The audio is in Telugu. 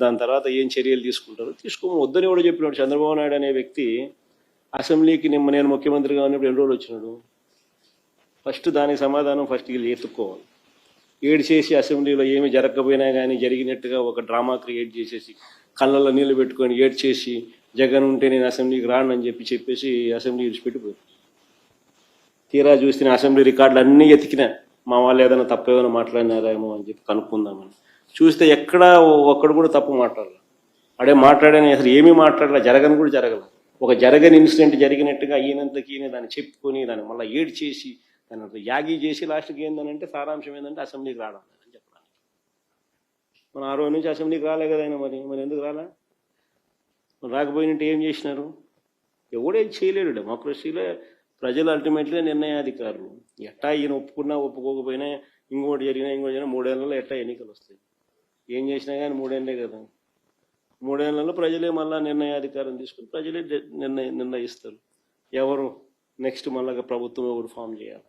దాని తర్వాత ఏం చర్యలు తీసుకుంటారు వద్దని కూడా చెప్పినాడు. చంద్రబాబు నాయుడు అనే వ్యక్తి అసెంబ్లీకి నేను ముఖ్యమంత్రిగా ఉన్నప్పుడు 2 రోజులు వచ్చినాడు. ఫస్ట్ దానికి సమాధానం వీళ్ళు ఎత్తుక్కోవాలి. ఏడ్చేసి అసెంబ్లీలో ఏమి జరగకపోయినా కానీ జరిగినట్టుగా ఒక డ్రామా క్రియేట్ చేసేసి కళ్ళల్లో నీళ్లు పెట్టుకొని ఏడ్చేసి జగన్ ఉంటే నేను అసెంబ్లీకి రానని చెప్పేసి అసెంబ్లీ విడిచిపెట్టిపోయారు. తీరా చూస్తే అసెంబ్లీ రికార్డులు అన్నీ ఎతికినా మా వాళ్ళు ఏదైనా తప్పు ఏమైనా మాట్లాడినారేమో అని చెప్పి కనుక్కుందామని చూస్తే ఎక్కడా ఒక్కడు కూడా తప్పు మాట్లాడాలి. అడే మాట్లాడని అసలు ఏమీ మాట్లాడాల, జరగని కూడా జరగల. ఒక జరగని ఇన్సిడెంట్ జరిగినట్టుగా ఈయనంతకి ఈయన దాన్ని చెప్పుకొని దాన్ని మళ్ళీ ఏడ్చేసి దాన్ని యాగి చేసి లాస్ట్కి ఏంటంటే సారాంశం ఏంటంటే అసెంబ్లీకి రావడం అని చెప్పడానికి. మన ఆ రోజు నుంచి అసెంబ్లీకి రాలే కదా ఆయన. మరి ఎందుకు రాలా? రాకపోయినట్టు ఏం చేసినారు? ఎవడేం చేయలేడు. డెమోక్రసీలో ప్రజలు అల్టిమేట్లీ నిర్ణయాధికారులు. ఎట్టా ఈయన ఒప్పుకున్నా ఒప్పుకోకపోయినా ఇంకోటి జరిగినా 3 ఏళ్లలో ఎట్టా ఎన్నికలు వస్తాయి. ఏం చేసినా కానీ 3 ఏళ్ళే కదా. 3 ఏళ్లలో ప్రజలే మళ్ళా నిర్ణయాధికారం తీసుకుని ప్రజలే నిర్ణయిస్తారు ఎవరు నెక్స్ట్ మళ్ళా ప్రభుత్వం ఎవరు ఫామ్ చేయాలి.